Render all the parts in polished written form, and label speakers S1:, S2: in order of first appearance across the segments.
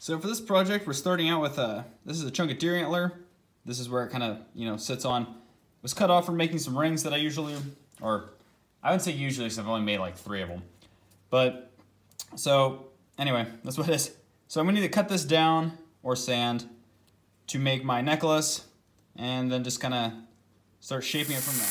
S1: So for this project, we're starting out with this is a chunk of deer antler. This is where it kind of, sits on. It was cut off for making some rings that I usually, or I wouldn't say usually because I've only made like 3 of them. But, so, anyway, that's what it is. So I'm going to either cut this down or sand to make my necklace, and then just kind of start shaping it from there.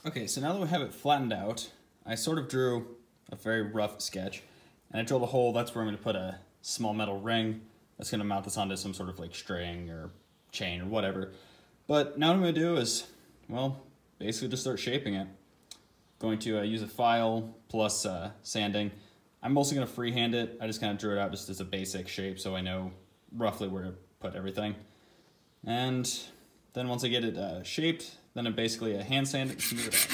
S1: Okay, so now that we have it flattened out, I sort of drew a very rough sketch, and I drilled a hole. That's where I'm going to put a small metal ring that's going to mount this onto some sort of like string or chain or whatever. But now what I'm going to do is, well, basically just start shaping it. Going to use a file plus sanding. I'm mostly going to freehand it. I just kind of drew it out just as a basic shape so I know roughly where to put everything. And then once I get it shaped, then I basically hand sand it and smooth it out.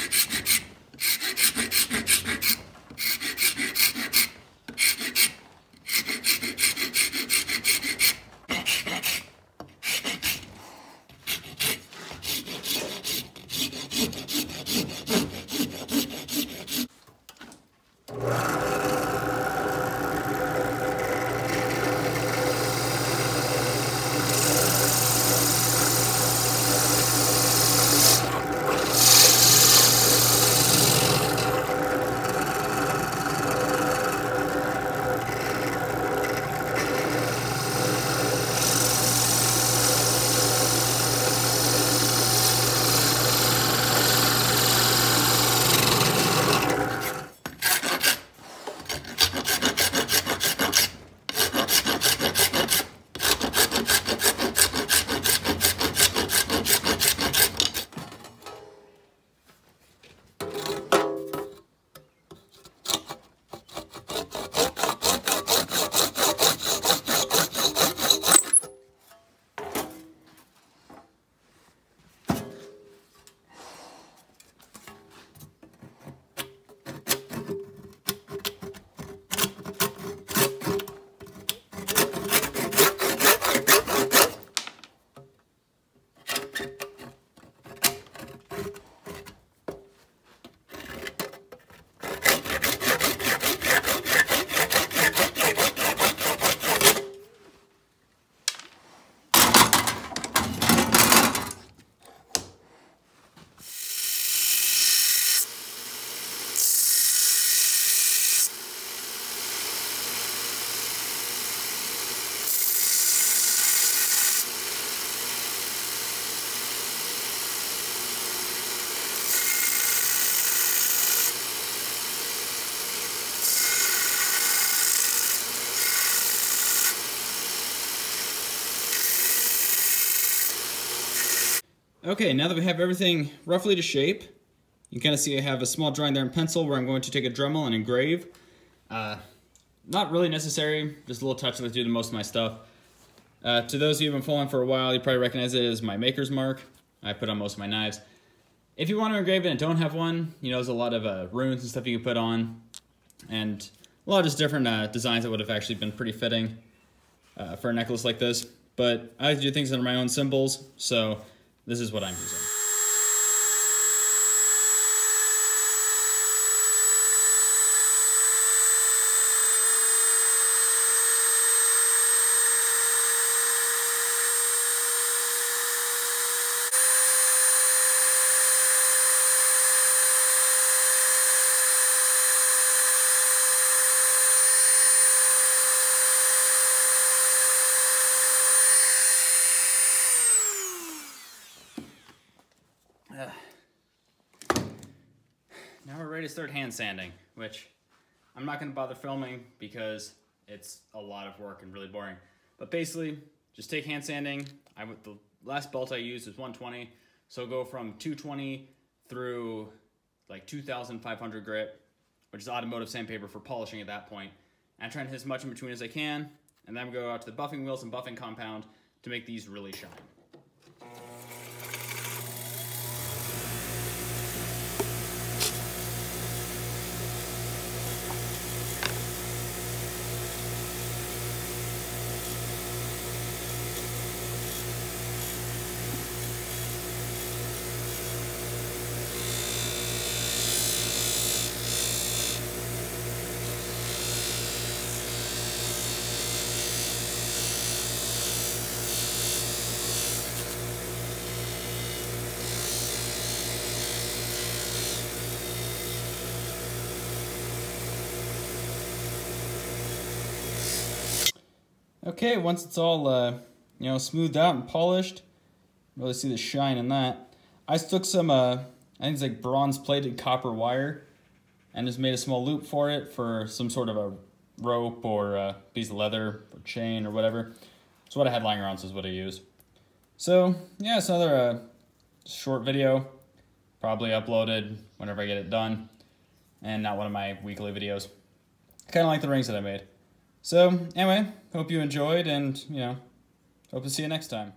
S1: Okay, now that we have everything roughly to shape, you can kind of see I have a small drawing there in pencil where I'm going to take a Dremel and engrave. Not really necessary, just a little touch that I do to most of my stuff. To those of you who have been following for a while, you probably recognize it as my maker's mark. I put on most of my knives. If you want to engrave it and don't have one, there's a lot of runes and stuff you can put on, and a lot of just different designs that would have actually been pretty fitting for a necklace like this. But I like to do things under my own symbols, so this is what I'm using. Now we're ready to start hand sanding, which I'm not going to bother filming because it's a lot of work and really boring. But basically, just take hand sanding. The last belt I used was 120, so go from 220 through like 2,500 grit, which is automotive sandpaper for polishing at that point. and I try and hit as much in between as I can, and then I'm going to go out to the buffing wheels and buffing compound to make these really shine. Okay, once it's all smoothed out and polished, really see the shine in that. I took some I think it's like bronze plated copper wire and just made a small loop for it for some sort of a rope or a piece of leather or chain or whatever. So what I had lying around, so is what I used. So yeah, it's another short video, probably uploaded whenever I get it done, and not one of my weekly videos. Kind of like the rings that I made. So anyway, hope you enjoyed, and hope to see you next time.